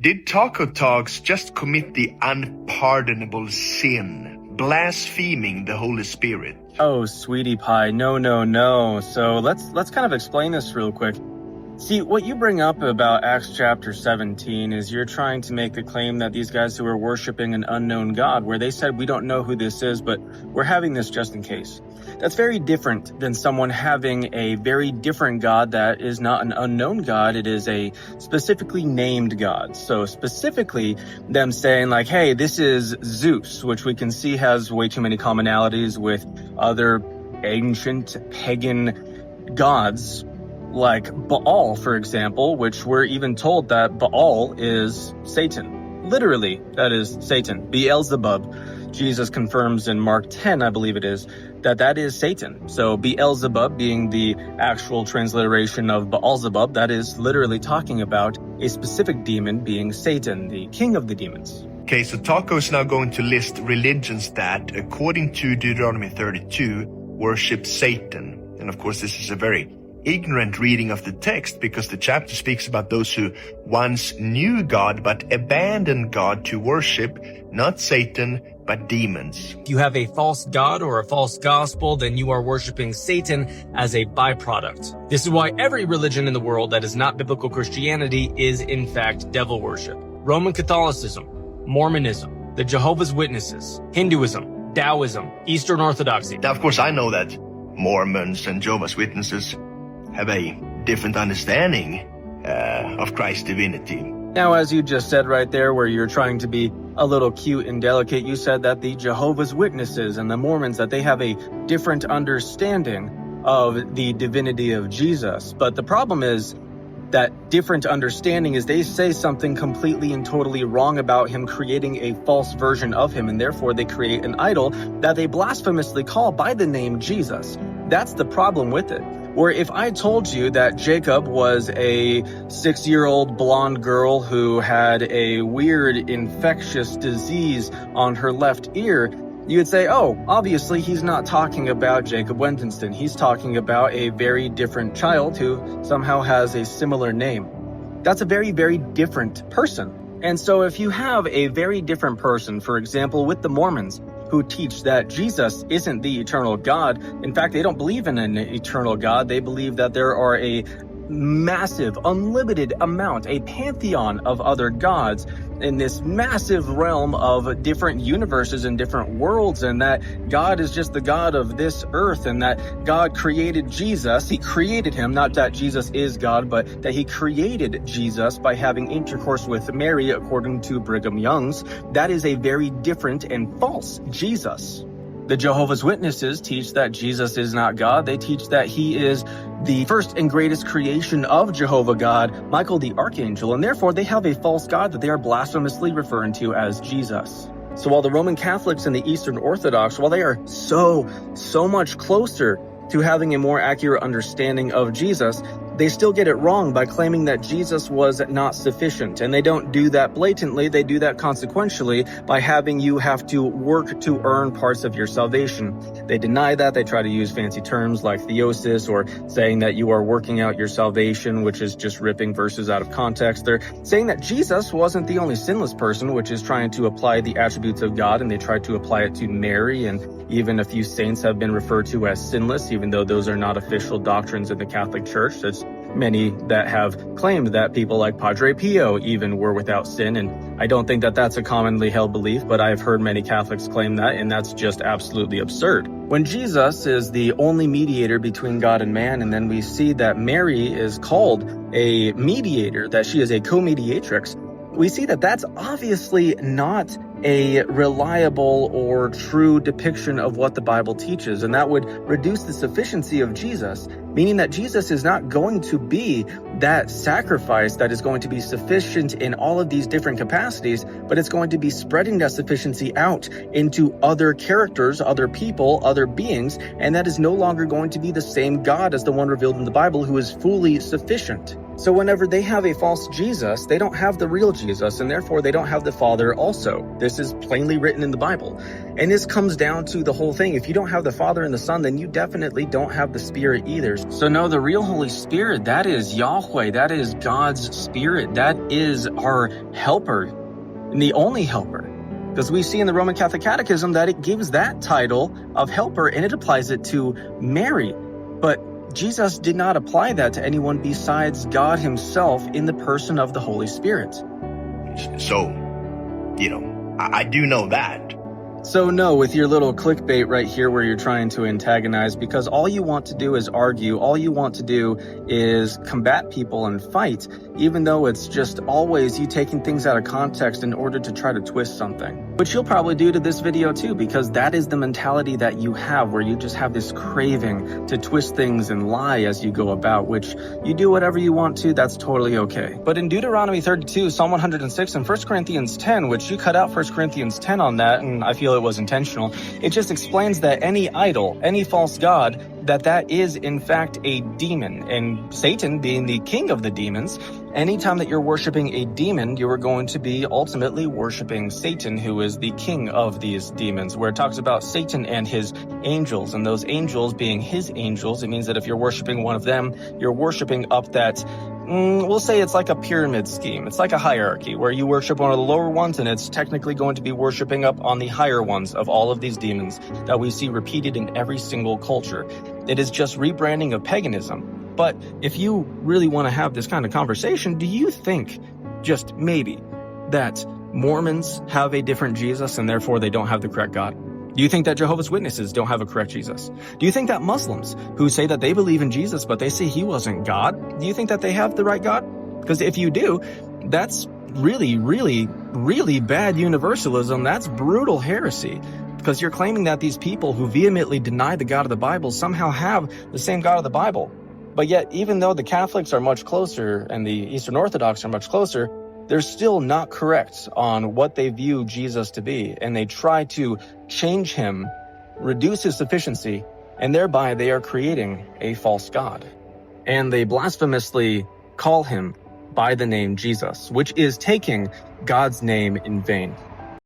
Did Taco Talks just commit the unpardonable sin, blaspheming the Holy Spirit? Oh, sweetie pie, no. So let's kind of explain this real quick. See, what you bring up about Acts chapter 17 is you're trying to make the claim that these guys who are worshiping an unknown God, where they said, we don't know who this is, but we're having this just in case. That's very different than someone having a very different God that is not an unknown God. It is a specifically named God. So specifically them saying like, hey, this is Zeus, which we can see has way too many commonalities with other ancient pagan gods, like Baal, for example, which we're even told that Baal is Satan. Literally, that is Satan. Beelzebub. Jesus confirms in Mark 10, I believe it is, that is Satan. So Beelzebub being the actual transliteration of Baalzebub, that is literally talking about a specific demon being Satan, the king of the demons. Okay, so Taco is now going to list religions that, according to Deuteronomy 32, worship Satan. And of course, this is a very ignorant reading of the text, because the chapter speaks about those who once knew God but abandoned God to worship not Satan but demons. If you have a false god or a false gospel, then you are worshiping Satan as a byproduct. This is why every religion in the world that is not biblical Christianity is in fact devil worship. Roman Catholicism, Mormonism, the Jehovah's Witnesses, Hinduism, Taoism, Eastern Orthodoxy. Now, of course, I know that Mormons and Jehovah's Witnesses have a different understanding of Christ's divinity. Now, as you just said right there, where you're trying to be a little cute and delicate, you said that the Jehovah's Witnesses and the Mormons, that they have a different understanding of the divinity of Jesus. But the problem is that different understanding is they say something completely and totally wrong about him, creating a false version of him, and therefore they create an idol that they blasphemously call by the name Jesus. That's the problem with it. Where if I told you that Jacob was a 6-year-old blonde girl who had a weird infectious disease on her left ear, you would say, oh, obviously he's not talking about Jakob Wendesten. He's talking about a very different child who somehow has a similar name. That's a very, very different person. And so if you have a very different person, for example, with the Mormons, who teach that Jesus isn't the eternal God. In fact, they don't believe in an eternal God. They believe that there are a massive, unlimited amount, a pantheon of other gods in this massive realm of different universes and different worlds, and that God is just the God of this earth, and that God created Jesus. He created him, not that Jesus is God, but that he created Jesus by having intercourse with Mary, according to Brigham Young's. That is a very different and false Jesus. The Jehovah's Witnesses teach that Jesus is not God. They teach that he is the first and greatest creation of Jehovah God, Michael the Archangel, and therefore they have a false God that they are blasphemously referring to as Jesus. So while the Roman Catholics and the Eastern Orthodox, while they are so much closer to having a more accurate understanding of Jesus, they still get it wrong by claiming that Jesus was not sufficient. And they don't do that blatantly, they do that consequentially by having you have to work to earn parts of your salvation. They deny that. They try to use fancy terms like theosis, or saying that you are working out your salvation, which is just ripping verses out of context. They're saying that Jesus wasn't the only sinless person, which is trying to apply the attributes of God, and they try to apply it to Mary, and even a few saints have been referred to as sinless, even though those are not official doctrines of the Catholic Church. There's many that have claimed that people like Padre Pio even were without sin, and I don't think that that's a commonly held belief, but I've heard many Catholics claim that, and that's just absolutely absurd. When Jesus is the only mediator between God and man, and then we see that Mary is called a mediator, that she is a co-mediatrix, we see that that's obviously not a reliable or true depiction of what the Bible teaches, and that would reduce the sufficiency of Jesus, meaning that Jesus is not going to be that sacrifice that is going to be sufficient in all of these different capacities, but it's going to be spreading that sufficiency out into other characters, other people, other beings, and that is no longer going to be the same God as the one revealed in the Bible, who is fully sufficient. So whenever they have a false Jesus, they don't have the real Jesus, and therefore they don't have the Father also. This is plainly written in the Bible. And this comes down to the whole thing. If you don't have the Father and the Son, then you definitely don't have the Spirit either. So no, the real Holy Spirit, that is Yahweh, that is God's Spirit, that is our helper, and the only helper. Because we see in the Roman Catholic Catechism that it gives that title of helper and it applies it to Mary. But Jesus did not apply that to anyone besides God himself in the person of the Holy Spirit. So, I do know that. So no, with your little clickbait right here where you're trying to antagonize, because all you want to do is argue, all you want to do is combat people and fight, even though it's just always you taking things out of context in order to try to twist something. Which you'll probably do to this video too, because that is the mentality that you have, where you just have this craving to twist things and lie as you go about, which you do whatever you want to, that's totally okay. But in Deuteronomy 32, Psalm 106, and 1 Corinthians 10, which you cut out 1 Corinthians 10 on that, and I feel it was intentional, it just explains that any idol, any false god, that is in fact a demon. And Satan being the king of the demons, anytime that you're worshiping a demon, you are going to be ultimately worshiping Satan, who is the king of these demons, where it talks about Satan and his angels, and those angels being his angels. It means that if you're worshiping one of them, you're worshiping up that, we'll say it's like a pyramid scheme. It's like a hierarchy where you worship one of the lower ones, and it's technically going to be worshiping up on the higher ones of all of these demons that we see repeated in every single culture. It is just rebranding of paganism. But if you really want to have this kind of conversation, do you think, just maybe, that Mormons have a different Jesus and therefore they don't have the correct God? Do you think that Jehovah's Witnesses don't have a correct Jesus? Do you think that Muslims, who say that they believe in Jesus but they say he wasn't God, do you think that they have the right God? Because if you do, that's really, really, really bad universalism. That's brutal heresy. Because you're claiming that these people who vehemently deny the God of the Bible somehow have the same God of the Bible. But yet, even though the Catholics are much closer and the Eastern Orthodox are much closer, they're still not correct on what they view Jesus to be. And they try to change him, reduce his sufficiency, and thereby they are creating a false God. And they blasphemously call him by the name Jesus, which is taking God's name in vain.